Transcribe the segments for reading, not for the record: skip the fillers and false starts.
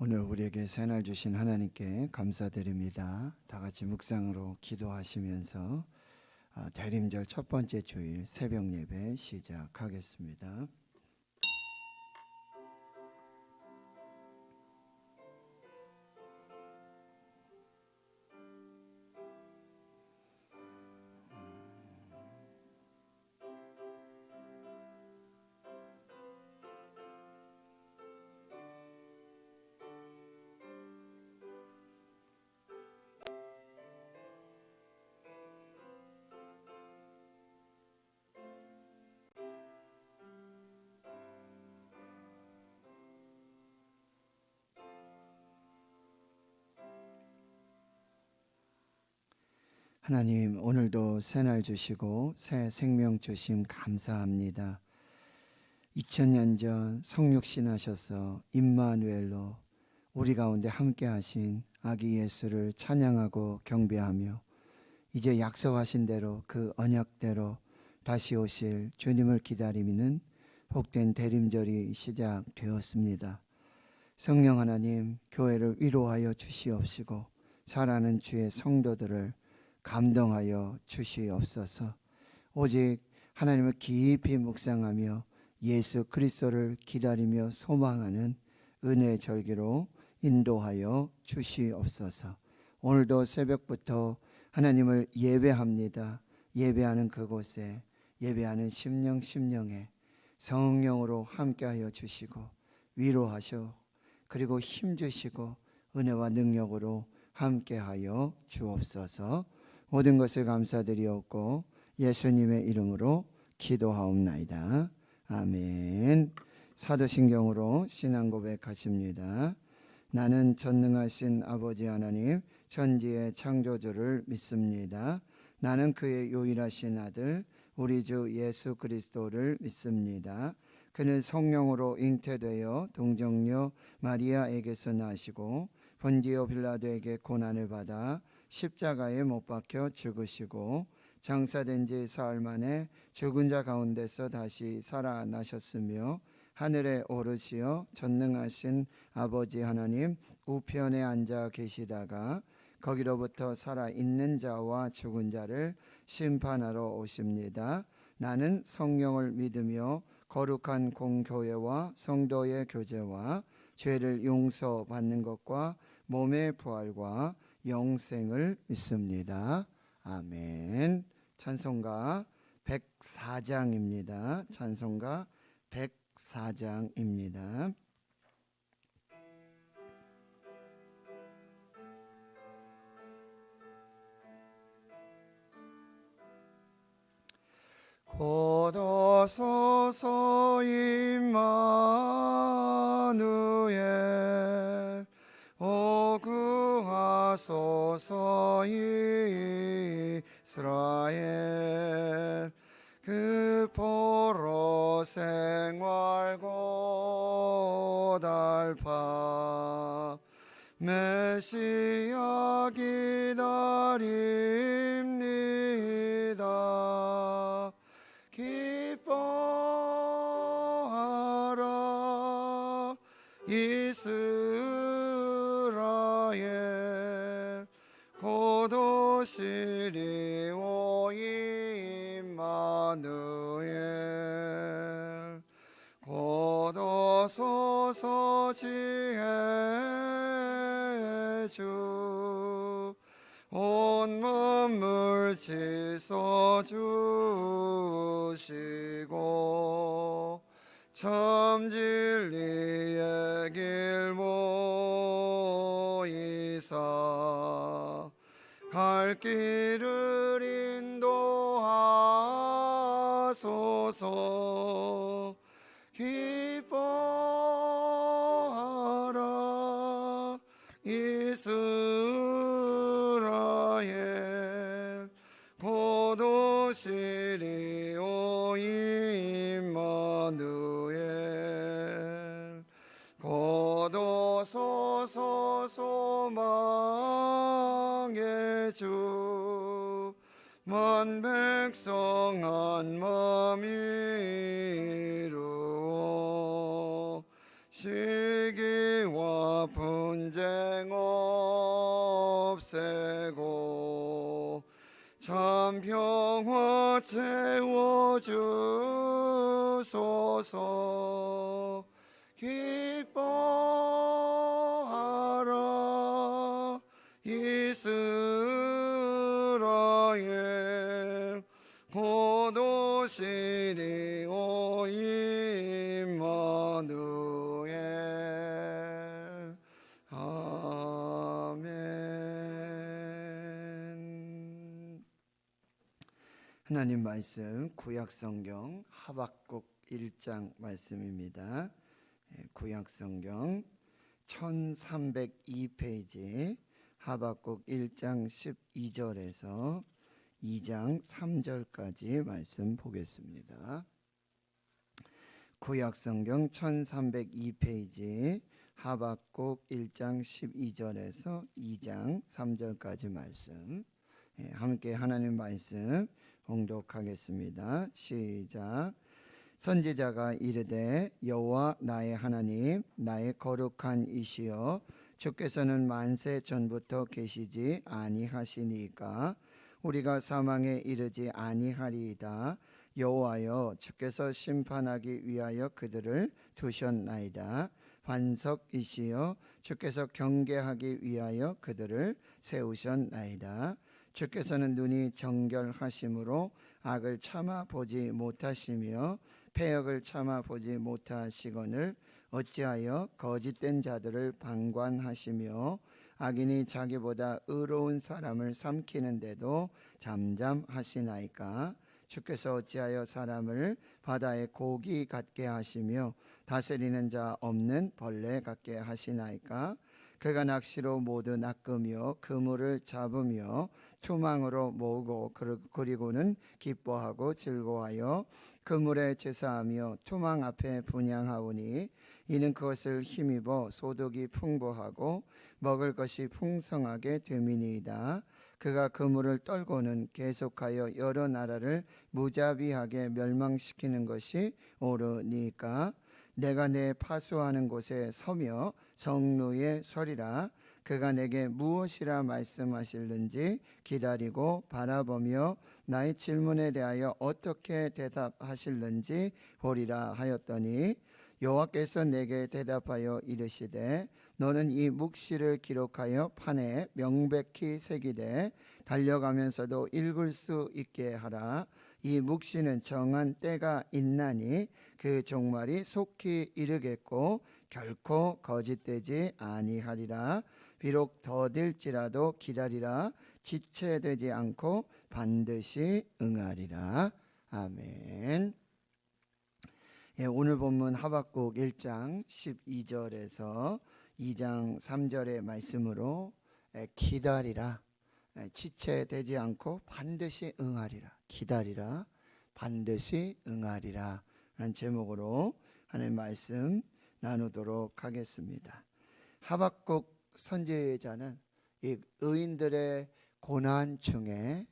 오늘 우리에게 새날 주신 하나님께 감사드립니다. 다 같이 묵상으로 기도하시면서 대림절 첫 번째 주일 새벽 예배 시작하겠습니다. 하나님, 오늘도 새날 주시고 새 생명 주심 감사합니다. 2000년 전 성육신하셔서 임마누엘로 우리 가운데 함께 하신 아기 예수를 찬양하고 경배하며 이제 약속하신 대로 그 언약대로 다시 오실 주님을 기다리는 복된 대림절이 시작되었습니다. 성령 하나님, 교회를 위로하여 주시옵시고 사랑하는 주의 성도들을 감동하여 주시옵소서. 오직 하나님을 깊이 묵상하며 예수 그리스도를 기다리며 소망하는 은혜의 절기로 인도하여 주시옵소서. 오늘도 새벽부터 하나님을 예배합니다. 예배하는 그곳에, 예배하는 심령에 성령으로 함께하여 주시고 위로하셔, 그리고 힘주시고 은혜와 능력으로 함께하여 주옵소서. 모든 것을 감사드리옵고 예수님의 이름으로 기도하옵나이다. 아멘. 사도신경으로 신앙 고백하십니다. 나는 전능하신 아버지 하나님 천지의 창조주를 믿습니다. 나는 그의 유일하신 아들 우리 주 예수 그리스도를 믿습니다. 그는 성령으로 잉태되어 동정녀 마리아에게서 나시고 본디오 빌라도에게 고난을 받아 십자가에 못 박혀 죽으시고 장사된 지 사흘 만에 죽은 자 가운데서 다시 살아나셨으며 하늘에 오르시어 전능하신 아버지 하나님 우편에 앉아 계시다가 거기로부터 살아있는 자와 죽은 자를 심판하러 오십니다. 나는 성령을 믿으며 거룩한 공교회와 성도의 교제와 죄를 용서받는 것과 몸의 부활과 영생을 믿습니다. 아멘. 찬송가 104장입니다. 찬송가 104장입니다. 곧 오소서 임마누엘 오 구하소서 이스라엘 그 포로 생활 고달파 메시아 기다립니다. 기뻐하라 이스라엘 곧 오시리 오 임마누엘 곧 오소서 지혜의 주 온 만물 지서 주시고 참 진리의 길 모이사 갈 길을 인도하소서. 기뻐하라 이스라엘 곧 오시리 오 임마누엘 곧 오소서 소망의 주 만 백성 한 마음 이루어 시기 시기와 분쟁 없애고 참 평화 채워주소서. 기뻐하라 이스라엘, 보도시리 오 임마누엘. 아멘. 하나님 말씀 구약성경 하박국 1장 말씀입니다. 구약성경 1302페이지 하박국 1장 12절에서 2장 3절까지 말씀 보겠습니다. 구약성경 1302페이지 하박국 1장 12절에서 2장 3절까지 말씀, 함께 하나님 말씀 봉독하겠습니다. 시작. 선지자가 이르되 여호와 나의 하나님, 나의 거룩한 이시여, 주께서는 만세 전부터 계시지 아니하시니까 우리가 사망에 이르지 아니하리이다. 여호와여, 주께서 심판하기 위하여 그들을 두셨나이다. 반석이시여, 주께서 경계하기 위하여 그들을 세우셨나이다. 주께서는 눈이 정결하심으로 악을 참아 보지 못하시며 패역을 참아 보지 못하시거늘 어찌하여 거짓된 자들을 방관하시며 악인이 자기보다 의로운 사람을 삼키는데도 잠잠하시나이까. 주께서 어찌하여 사람을 바다의 고기 같게 하시며 다스리는 자 없는 벌레 같게 하시나이까. 그가 낚시로 모두 낚으며 그물을 잡으며 투망으로 모으고 그리고는 기뻐하고 즐거워하여 그물에 제사하며 투망 앞에 분향하오니 이는 그것을 힘입어 소득이 풍부하고 먹을 것이 풍성하게 됨이니이다. 그가 그물을 떨고는 계속하여 여러 나라를 무자비하게 멸망시키는 것이 옳으니까. 내가 내 파수하는 곳에 서며 성루에 서리라. 그가 내게 무엇이라 말씀하실는지 기다리고 바라보며 나의 질문에 대하여 어떻게 대답하실는지 보리라 하였더니, 여호와께서 내게 대답하여 이르시되 너는 이 묵시를 기록하여 판에 명백히 새기되 달려가면서도 읽을 수 있게 하라. 이 묵시는 정한 때가 있나니 그 종말이 속히 이르겠고 결코 거짓되지 아니하리라. 비록 더딜지라도 기다리라. 지체되지 않고 반드시 응하리라. 아멘. 오늘 본문 하박국 1장 12절에서 2장 3절의 말씀으로 기다리라, 지체되지 않고 반드시 응하리라, 기다리라, 반드시 응하리라 라는 제목으로 하나님 말씀 나누도록 하겠습니다. 하박국 선지자는 이 의인들의 고난 중에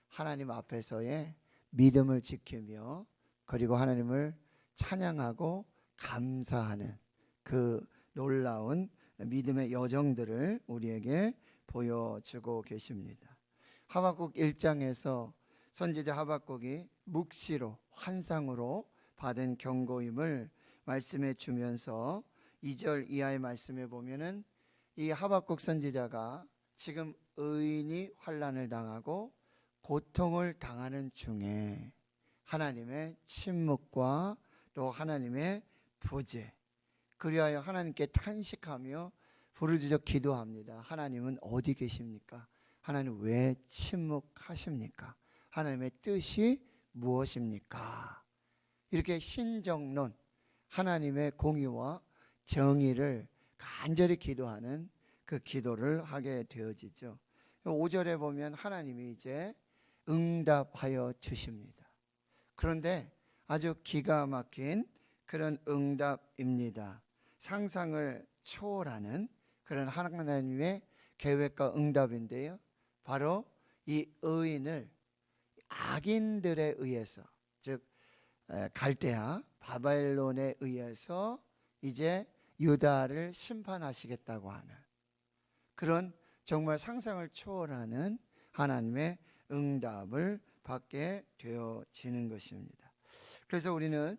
하나님 앞에서의 믿음을 지키며 그리고 하나님을 찬양하고 감사하는 그 놀라운 믿음의 여정들을 우리에게 보여주고 계십니다. 하박국 1장에서 선지자 하박국이 묵시로, 환상으로 받은 경고임을 말씀해 주면서 2절 이하의 말씀에 보면은 이 하박국 선지자가 지금 의인이 환난을 당하고 고통을 당하는 중에 하나님의 침묵과 또 하나님의 부재, 그리하여 하나님께 탄식하며 부르짖어 기도합니다. 하나님은 어디 계십니까? 하나님 왜 침묵하십니까? 하나님의 뜻이 무엇입니까? 이렇게 신정론, 하나님의 공의와 정의를 간절히 기도하는 그 기도를 하게 되어지죠. 5절에 보면 하나님이 이제 응답하여 주십니다. 그런데 아주 기가 막힌 그런 응답입니다. 상상을 초월하는 그런 하나님의 계획과 응답인데요, 바로 이 의인을 악인들에 의해서, 즉 갈대아 바벨론에 의해서 이제 유다를 심판하시겠다고 하는 그런 정말 상상을 초월하는 하나님의 응답을 받게 되어지는 것입니다. 그래서 우리는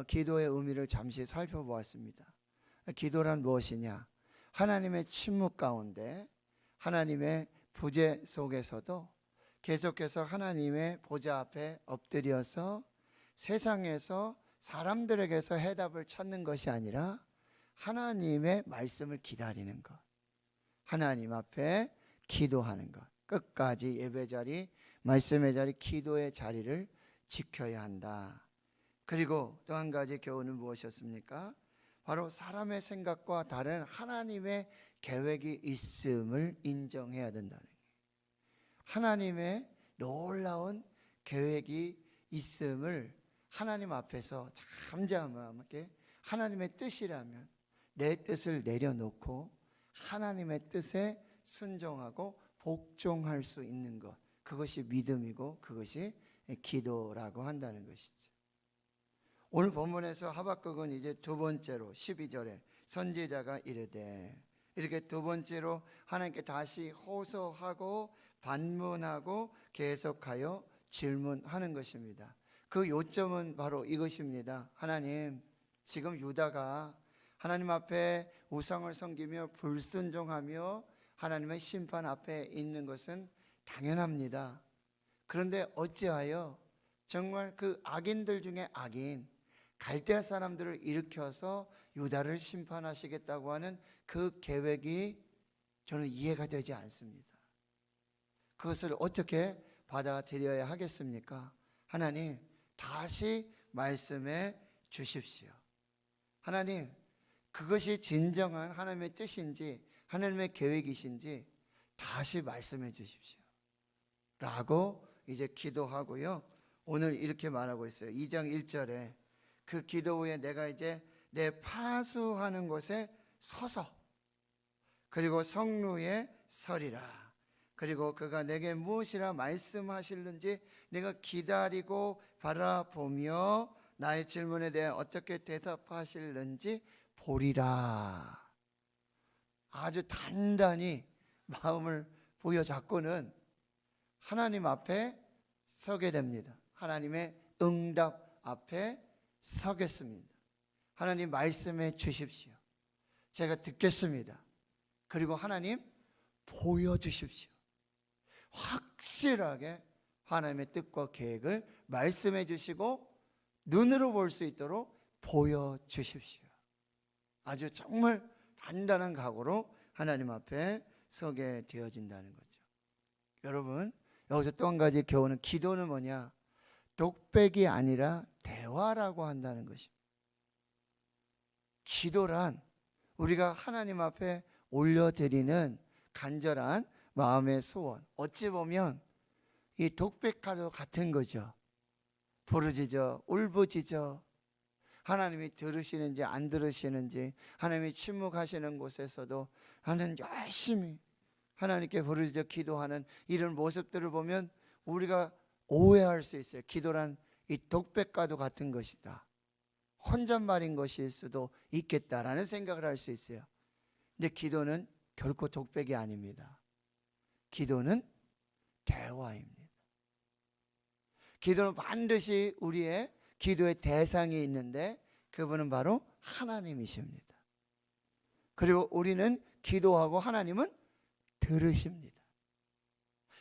기도의 의미를 잠시 살펴보았습니다. 기도란 무엇이냐? 하나님의 침묵 가운데 하나님의 부재 속에서도 계속해서 하나님의 보좌 앞에 엎드려서 세상에서 사람들에게서 해답을 찾는 것이 아니라 하나님의 말씀을 기다리는 것, 하나님 앞에 기도하는 것, 끝까지 예배 자리, 말씀의 자리, 기도의 자리를 지켜야 한다. 그리고 또 한 가지 교훈은 무엇이었습니까? 바로 사람의 생각과 다른 하나님의 계획이 있음을 인정해야 된다는 거예요. 하나님의 놀라운 계획이 있음을 하나님 앞에서 잠잠하게 하나님의 뜻이라면 내 뜻을 내려놓고 하나님의 뜻에 순종하고 복종할 수 있는 것, 그것이 믿음이고 그것이 기도라고 한다는 것이죠. 오늘 본문에서 하박국은 이제 두 번째로 12절에 선지자가 이르되, 이렇게 두 번째로 하나님께 다시 호소하고 반문하고 계속하여 질문하는 것입니다. 그 요점은 바로 이것입니다. 하나님, 지금 유다가 하나님 앞에 우상을 섬기며 불순종하며 하나님의 심판 앞에 있는 것은 당연합니다. 그런데 어찌하여 정말 그 악인들 중에 악인 갈대아 사람들을 일으켜서 유다를 심판하시겠다고 하는 그 계획이 저는 이해가 되지 않습니다. 그것을 어떻게 받아들여야 하겠습니까? 하나님, 다시 말씀해 주십시오. 하나님, 그것이 진정한 하나님의 뜻인지 하나님의 계획이신지 다시 말씀해 주십시오 라고 이제 기도하고요, 오늘 이렇게 말하고 있어요. 2장 1절에 그 기도 후에 내가 이제 내 파수하는 곳에 서서 그리고 성루에 서리라. 그리고 그가 내게 무엇이라 말씀하실는지 내가 기다리고 바라보며 나의 질문에 대해 어떻게 대답하실는지 보리라. 아주 단단히 마음을 부여잡고는 하나님 앞에 서게 됩니다. 하나님의 응답 앞에 서겠습니다. 하나님 말씀해 주십시오. 제가 듣겠습니다. 그리고 하나님 보여주십시오. 확실하게 하나님의 뜻과 계획을 말씀해 주시고 눈으로 볼 수 있도록 보여주십시오. 아주 정말 단단한 각오로 하나님 앞에 서게 되어진다는 거죠. 여러분, 여기서 또 한 가지 교훈은, 기도는 뭐냐? 독백이 아니라 대화라고 한다는 것입니다. 기도란 우리가 하나님 앞에 올려드리는 간절한 마음의 소원, 어찌 보면 이 독백과도 같은 거죠. 부르짖어 울부짖어 하나님이 들으시는지 안 들으시는지, 하나님이 침묵하시는 곳에서도 하나님 열심히 하나님께 부르짖어 기도하는 이런 모습들을 보면 우리가 오해할 수 있어요. 기도란 이 독백과도 같은 것이다, 혼잣말인 것일 수도 있겠다라는 생각을 할 수 있어요. 근데 기도는 결코 독백이 아닙니다. 기도는 대화입니다. 기도는 반드시 우리의 기도의 대상이 있는데 그분은 바로 하나님이십니다. 그리고 우리는 기도하고 하나님은 들으십니다.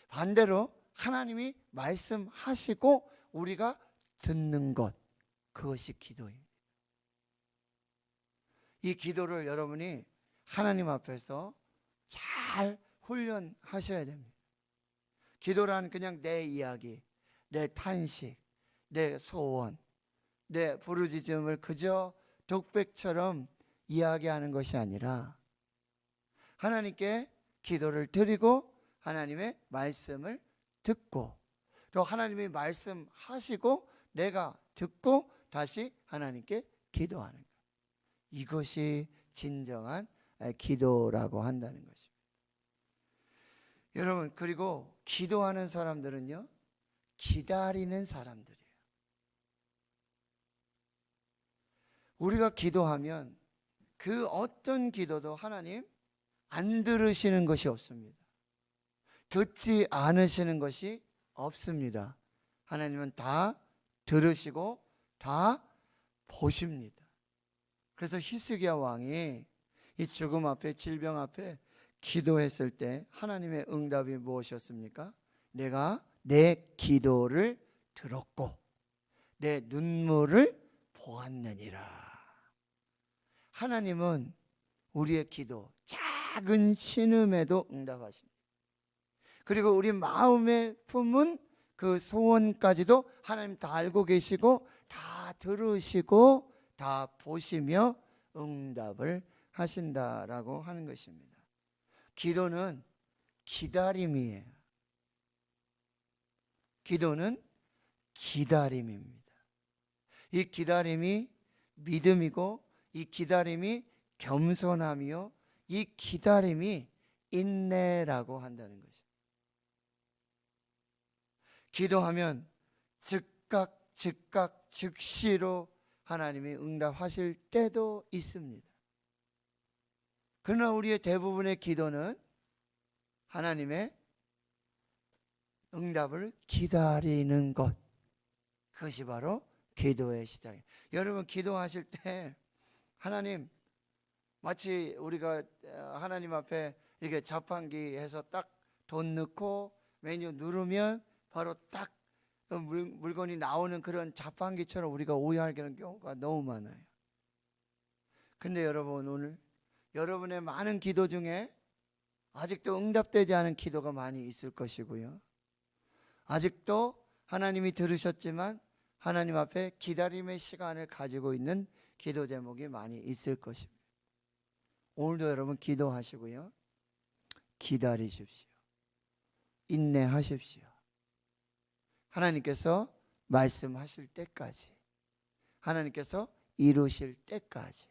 반대로 하나님이 말씀하시고 우리가 듣는 것, 그것이 기도입니다. 이 기도를 여러분이 하나님 앞에서 잘 훈련하셔야 됩니다. 기도란 그냥 내 이야기, 내 탄식, 내 소원, 내 부르짖음을 그저 독백처럼 이야기하는 것이 아니라 하나님께 기도를 드리고 하나님의 말씀을 듣고 또 하나님이 말씀하시고 내가 듣고 다시 하나님께 기도하는 것, 이것이 진정한 기도라고 한다는 것입니다. 여러분, 그리고 기도하는 사람들은요, 기다리는 사람들이에요. 우리가 기도하면 그 어떤 기도도 하나님 안 들으시는 것이 없습니다. 듣지 않으시는 것이 없습니다. 하나님은 다 들으시고 다 보십니다. 그래서 히스기야 왕이 이 죽음 앞에, 질병 앞에 기도했을 때 하나님의 응답이 무엇이었습니까? 내가 내 기도를 들었고 내 눈물을 보았느니라. 하나님은 우리의 기도, 작은 신음에도 응답하십니다. 그리고 우리 마음에 품은 그 소원까지도 하나님 다 알고 계시고 다 들으시고 다 보시며 응답을 하신다라고 하는 것입니다. 기도는 기다림이에요. 기도는 기다림입니다. 이 기다림이 믿음이고 이 기다림이 겸손함이요 이 기다림이 인내라고 한다는 것입니다. 기도하면 즉각 즉시로 하나님이 응답하실 때도 있습니다. 그러나 우리의 대부분의 기도는 하나님의 응답을 기다리는 것, 그것이 바로 기도의 시작이에요. 여러분 기도하실 때 하나님, 마치 우리가 하나님 앞에 이렇게 자판기 해서 딱 돈 넣고 메뉴 누르면 바로 딱 물건이 나오는 그런 자판기처럼 우리가 오해하는 경우가 너무 많아요. 근데 여러분, 오늘 여러분의 많은 기도 중에 아직도 응답되지 않은 기도가 많이 있을 것이고요, 아직도 하나님이 들으셨지만 하나님 앞에 기다림의 시간을 가지고 있는 기도 제목이 많이 있을 것입니다. 오늘도 여러분 기도하시고요, 기다리십시오. 인내하십시오. 하나님께서 말씀하실 때까지, 하나님께서 이루실 때까지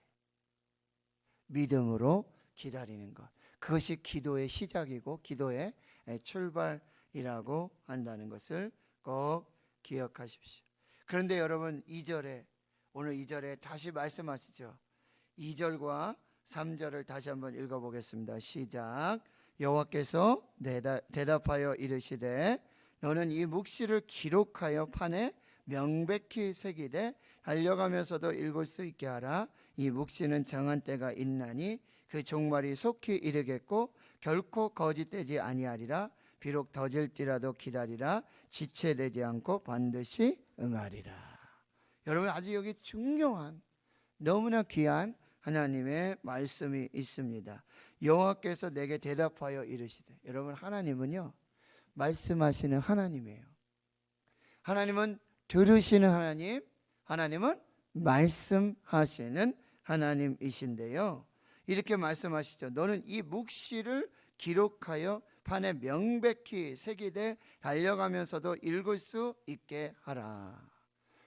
믿음으로 기다리는 것, 그것이 기도의 시작이고 기도의 출발이라고 한다는 것을 꼭 기억하십시오. 그런데 여러분 2절에, 오늘 2절에 다시 말씀하시죠. 2절과 3절을 다시 한번 읽어보겠습니다. 시작. 여호와께서 대답하여 이르시되 너는 이 묵시를 기록하여 판에 명백히 새기되 달려가면서도 읽을 수 있게 하라. 이 묵시는 정한 때가 있나니 그 종말이 속히 이르겠고 결코 거짓되지 아니하리라. 비록 더딜지라도 기다리라. 지체되지 않고 반드시 응하리라. 여러분, 아주 여기 중요한, 너무나 귀한 하나님의 말씀이 있습니다. 여호와께서 내게 대답하여 이르시되, 여러분 하나님은요 말씀하시는 하나님이에요. 하나님은 들으시는 하나님, 하나님은 말씀하시는 하나님이신데요, 이렇게 말씀하시죠. 너는 이 묵시를 기록하여 판에 명백히 새기되 달려가면서도 읽을 수 있게 하라.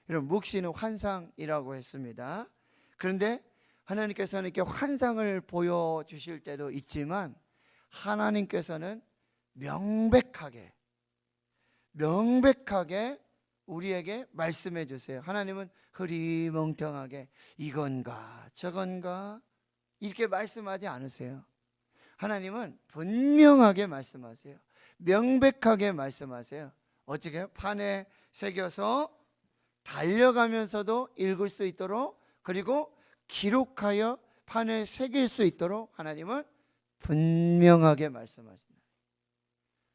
여러분, 묵시는 환상이라고 했습니다. 그런데 하나님께서는 이렇게 환상을 보여주실 때도 있지만 하나님께서는 명백하게 우리에게 말씀해 주세요. 하나님은 흐리멍텅하게 이건가 저건가 이렇게 말씀하지 않으세요. 하나님은 분명하게 말씀하세요. 명백하게 말씀하세요. 어떻게 해요? 판에 새겨서 달려가면서도 읽을 수 있도록, 그리고 기록하여 판에 새길 수 있도록 하나님은 분명하게 말씀하신다.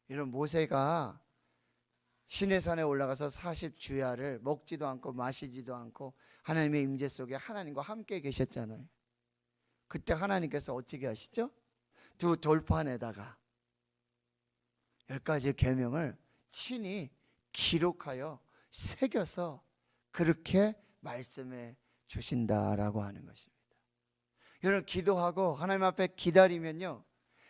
이런 모세가 시내산에 올라가서 40주야를 먹지도 않고 마시지도 않고 하나님의 임재 속에 하나님과 함께 계셨잖아요. 그때 하나님께서 어떻게 하시죠? 두 돌판에다가 10가지 계명을 친히 기록하여 새겨서 그렇게 말씀해 주신다라고 하는 것입니다. 여러분, 기도하고 하나님 앞에 기다리면요,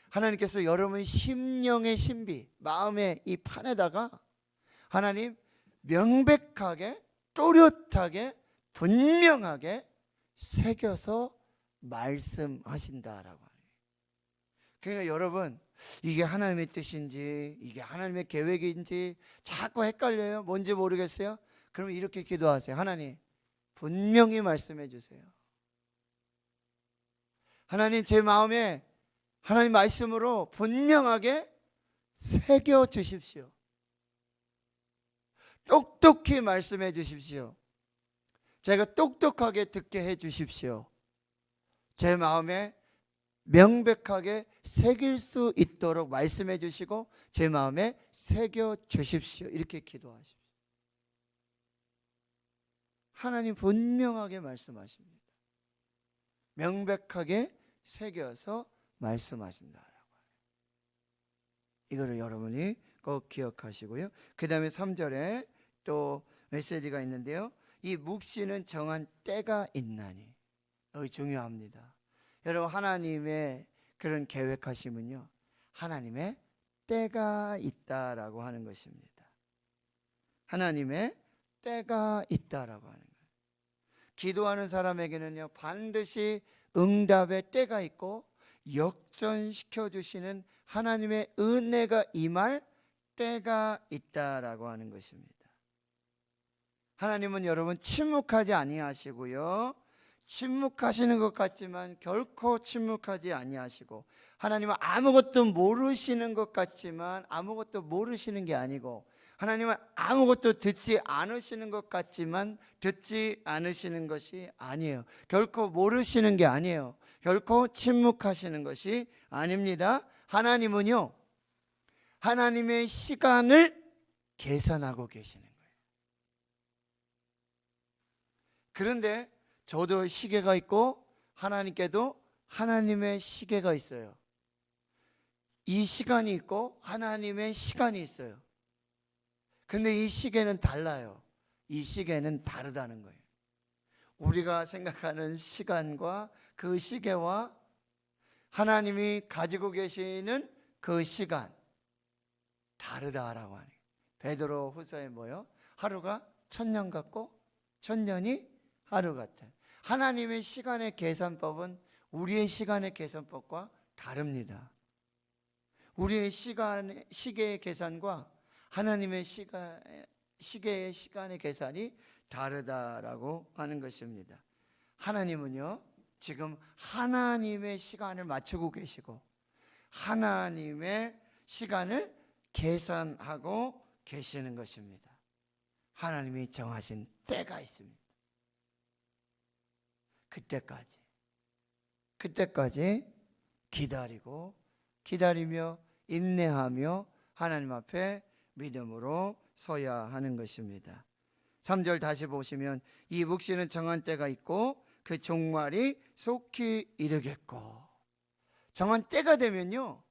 하나님께서 여러분의 심령의 신비, 마음의 이 판에다가 하나님 명백하게 또렷하게 분명하게 새겨서 말씀하신다라고 하는 거예요. 그러니까 여러분, 이게 하나님의 뜻인지 이게 하나님의 계획인지 자꾸 헷갈려요. 뭔지 모르겠어요. 그러면 이렇게 기도하세요. 하나님, 분명히 말씀해 주세요. 하나님 제 마음에 하나님 말씀으로 분명하게 새겨 주십시오. 똑똑히 말씀해 주십시오. 제가 똑똑하게 듣게 해 주십시오. 제 마음에 명백하게 새길 수 있도록 말씀해 주시고 제 마음에 새겨 주십시오. 이렇게 기도하십시오. 하나님 분명하게 말씀하십니다. 명백하게 새겨서 말씀하신다라고. 이거를 여러분이 꼭 기억하시고요. 그 다음에 3절에 또 메시지가 있는데요. 이 묵시는 정한 때가 있나니. 여기 중요합니다. 여러분, 하나님의 그런 계획하심은요, 하나님의 때가 있다라고 하는 것입니다. 하나님의 때가 있다라고 하는 거예요. 기도하는 사람에게는요, 반드시 응답의 때가 있고 역전시켜 주시는 하나님의 은혜가 임할 때가 있다라고 하는 것입니다. 하나님은 여러분 침묵하지 아니하시고요, 침묵하시는 것 같지만 결코 침묵하지 아니하시고, 하나님은 아무것도 모르시는 것 같지만 아무것도 모르시는 게 아니고, 하나님은 아무것도 듣지 않으시는 것 같지만 듣지 않으시는 것이 아니에요. 결코 모르시는 게 아니에요. 결코 침묵하시는 것이 아닙니다. 하나님은요, 하나님의 시간을 계산하고 계시는 거예요. 그런데 저도 시계가 있고 하나님께도 하나님의 시계가 있어요. 이 시간이 있고 하나님의 시간이 있어요. 근데 이 시계는 달라요. 이 시계는 다르다는 거예요. 우리가 생각하는 시간과 그 시계와 하나님이 가지고 계시는 그 시간 다르다라고 하는 거예요. 베드로 후서에 뭐요? 하루가 1000년 같고 1000년이 하루 같아. 하나님의 시간의 계산법은 우리의 시간의 계산법과 다릅니다. 우리의 시계의 계산과 하나님의 시계의 시간의 계산이 다르다라고 하는 것입니다. 하나님은요, 지금 하나님의 시간을 맞추고 계시고 하나님의 시간을 계산하고 계시는 것입니다. 하나님이 정하신 때가 있습니다. 그때까지 기다리며 인내하며 하나님 앞에 믿음으로 서야 하는 것입니다. 3절 다시 보시면, 이 묵시는 정한 때가 있고 그 종말이 속히 이르겠고. 정한 때가 되면요,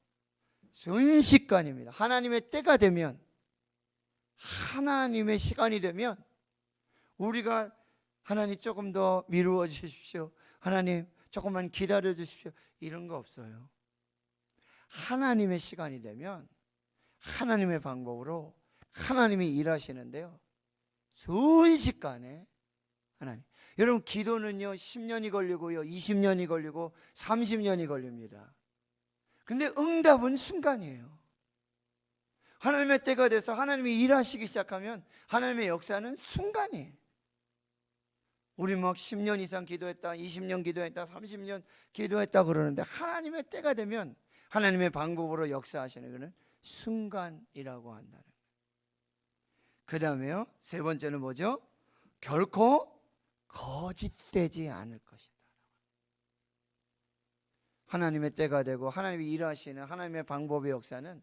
순식간입니다. 하나님의 때가 되면, 하나님의 시간이 되면 우리가 하나님 조금 더 미루어 주십시오, 하나님 조금만 기다려 주십시오, 이런 거 없어요. 하나님의 시간이 되면 하나님의 방법으로 하나님이 일하시는데요, 순식간에 하나님. 여러분, 기도는요 10년이 걸리고요 20년이 걸리고 30년이 걸립니다. 근데 응답은 순간이에요. 하나님의 때가 돼서 하나님이 일하시기 시작하면 하나님의 역사는 순간이에요. 우리 막 10년 이상 기도했다, 20년 기도했다, 30년 기도했다 그러는데 하나님의 때가 되면 하나님의 방법으로 역사하시는 것은 순간이라고 한다는 거예요. 그 다음에요, 세 번째는 뭐죠? 결코 거짓되지 않을 것이다. 하나님의 때가 되고 하나님이 일하시는 하나님의 방법의 역사는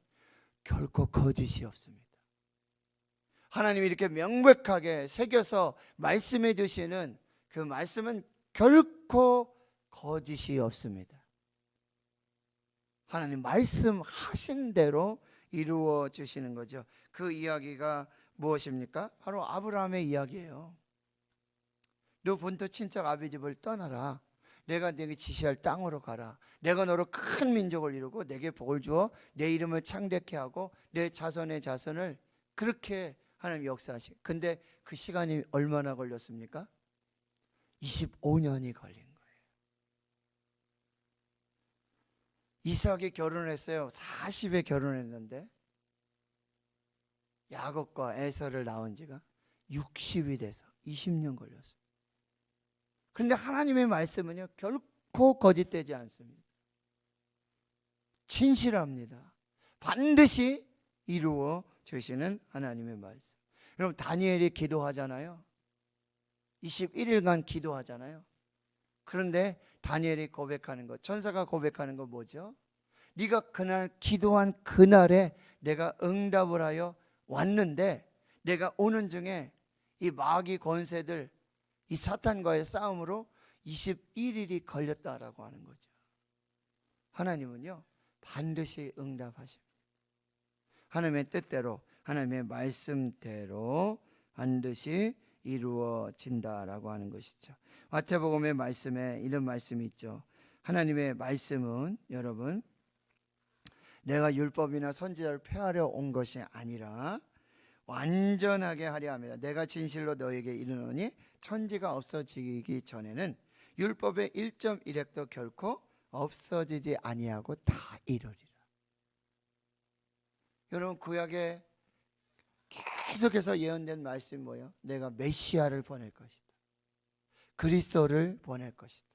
결코 거짓이 없습니다. 하나님이 이렇게 명백하게 새겨서 말씀해 주시는 그 말씀은 결코 거짓이 없습니다. 하나님 말씀하신 대로 이루어 주시는 거죠. 그 이야기가 무엇입니까? 바로 아브라함의 이야기예요. 너 본토 친척 아비 집을 떠나라. 내가 네게 지시할 땅으로 가라. 내가 너로 큰 민족을 이루고 내게 복을 주어 내 이름을 창대케 하고 내 자손의 자손을, 그렇게 하나님 역사하시. 근데 그 시간이 얼마나 걸렸습니까? 25년이 걸린 거예요. 이삭이 결혼을 했어요. 40에 결혼했는데 야곱과 에서를 낳은 지가 60이 돼서 20년 걸렸어요. 그런데 하나님의 말씀은요 결코 결코 거짓되지 않습니다. 진실합니다. 반드시 이루어 주시는 하나님의 말씀. 여러분, 다니엘이 기도하잖아요. 21일간 기도하잖아요. 그런데 다니엘이 고백하는 것, 천사가 고백하는 거 뭐죠? 네가 그날 기도한 그날에 내가 응답을 하여 왔는데, 내가 오는 중에 이 마귀 권세들, 이 사탄과의 싸움으로 21일이 걸렸다라고 하는 거죠. 하나님은요, 반드시 응답하십니다. 하나님의 뜻대로, 하나님의 말씀대로 반드시 이루어진다라고 하는 것이죠. 마태복음의 말씀에 이런 말씀이 있죠. 하나님의 말씀은 여러분, 내가 율법이나 선지자를 폐하려 온 것이 아니라 완전하게 하려 함이라. 내가 진실로 너에게 이르노니 천지가 없어지기 전에는 율법의 1.1획도 결코 없어지지 아니하고 다 이루리라. 여러분, 구약에 계속해서 예언된 말씀이 뭐예요? 내가 메시아를 보낼 것이다. 그리스도를 보낼 것이다.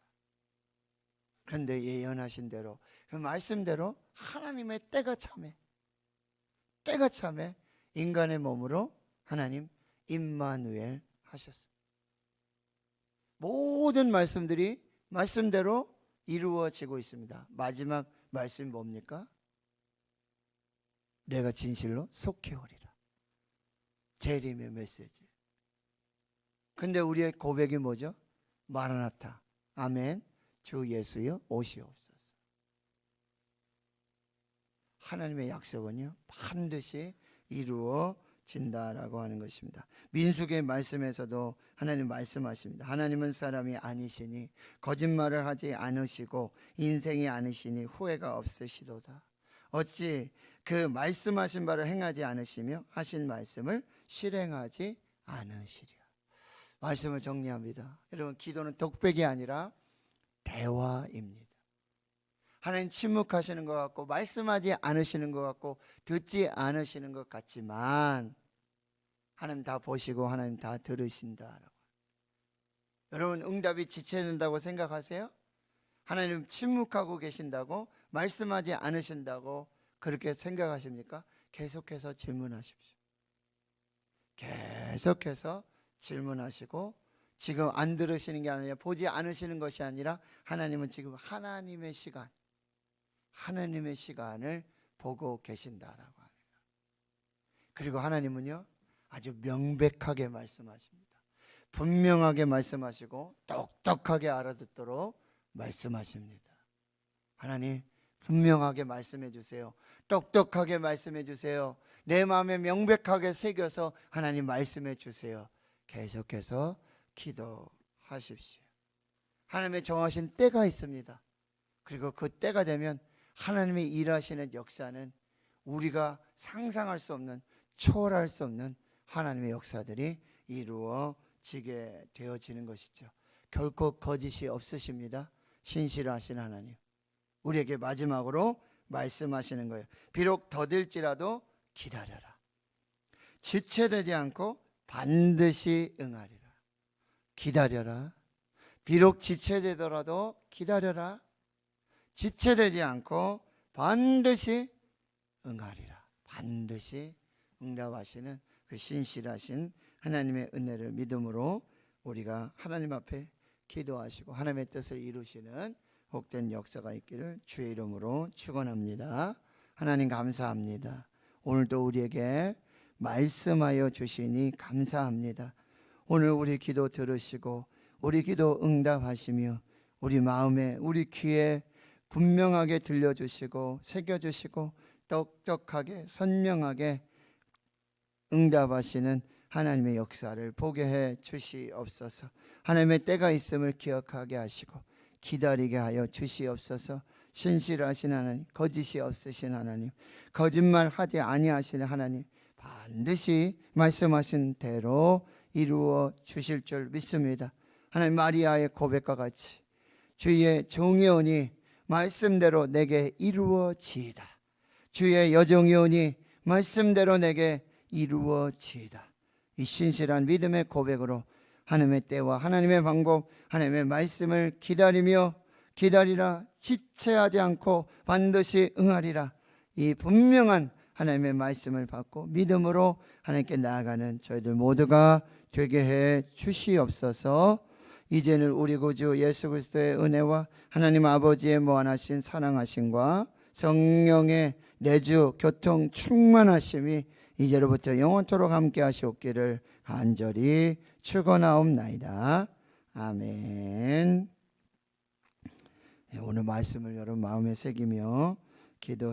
그런데 예언하신 대로, 그 말씀대로 하나님의 때가 참해 인간의 몸으로 하나님 임마누엘 하셨습니다. 모든 말씀들이 말씀대로 이루어지고 있습니다. 마지막 말씀이 뭡니까? 내가 진실로 속히 오리라. 재림의 메시지. 근데 우리의 고백이 뭐죠? 마라나타, 아멘, 주 예수여 오시옵소서. 하나님의 약속은요, 반드시 이루어진다라고 하는 것입니다. 민수기의 말씀에서도 하나님 말씀하십니다. 하나님은 사람이 아니시니 거짓말을 하지 않으시고 인생이 아니시니 후회가 없으시도다. 어찌 그 말씀하신 바를 행하지 않으시며 하신 말씀을 실행하지 않으시랴. 말씀을 정리합니다. 여러분, 기도는 독백이 아니라 대화입니다. 하나님 침묵하시는 것 같고 말씀하지 않으시는 것 같고 듣지 않으시는 것 같지만 하나님 다 보시고 하나님 다 들으신다라고. 여러분, 응답이 지체된다고 생각하세요? 하나님 침묵하고 계신다고, 말씀하지 않으신다고 그렇게 생각하십니까? 계속해서 질문하십시오. 계속해서 질문하시고, 지금 안 들으시는 게 아니라 보지 않으시는 것이 아니라 하나님은 지금 하나님의 시간을 보고 계신다라고 합니다. 그리고 하나님은요, 아주 명백하게 말씀하십니다. 분명하게 말씀하시고 똑똑하게 알아듣도록 말씀하십니다. 하나님, 분명하게 말씀해 주세요. 똑똑하게 말씀해 주세요. 내 마음에 명백하게 새겨서 하나님 말씀해 주세요. 계속해서 기도하십시오. 하나님의 정하신 때가 있습니다. 그리고 그 때가 되면 하나님의 일하시는 역사는 우리가 상상할 수 없는, 초월할 수 없는 하나님의 역사들이 이루어지게 되어지는 것이죠. 결코 거짓이 없으십니다. 신실하신 하나님, 우리에게 마지막으로 말씀하시는 거예요. 비록 더딜지라도 기다려라. 지체되지 않고 반드시 응하리라. 기다려라. 비록 지체되더라도 기다려라. 지체되지 않고 반드시 응하리라. 반드시 응답하시는 그 신실하신 하나님의 은혜를 믿음으로 우리가 하나님 앞에 기도하시고 하나님의 뜻을 이루시는 복된 역사가 있기를 주의 이름으로 축원합니다. 하나님 감사합니다. 오늘도 우리에게 말씀하여 주시니 감사합니다. 오늘 우리 기도 들으시고 우리 기도 응답하시며 우리 마음에, 우리 귀에 분명하게 들려주시고 새겨주시고 똑똑하게 선명하게 응답하시는 하나님의 역사를 보게 해 주시옵소서. 하나님의 때가 있음을 기억하게 하시고 기다리게 하여 주시옵소서. 신실하신 하나님, 거짓이 없으신 하나님, 거짓말하지 아니하시는 하나님, 반드시 말씀하신 대로 이루어 주실 줄 믿습니다. 하나님, 마리아의 고백과 같이 주의 종이오니 말씀대로 내게 이루어지이다. 주의 여종이오니 말씀대로 내게 이루어지이다. 이 신실한 믿음의 고백으로 하나님의 때와 하나님의 방법, 하나님의 말씀을 기다리며 기다리라. 지체하지 않고 반드시 응하리라. 이 분명한 하나님의 말씀을 받고 믿음으로 하나님께 나아가는 저희들 모두가 되게 해 주시옵소서. 이제는 우리 구주 예수 그리스도의 은혜와 하나님 아버지의 무한하신 사랑하심과 성령의 내주 교통 충만하심이 이제로부터 영원토록 함께 하시옵기를 간절히 축원하옵나이다. 아멘. 오늘 말씀을 여러분 마음에 새기며 기도해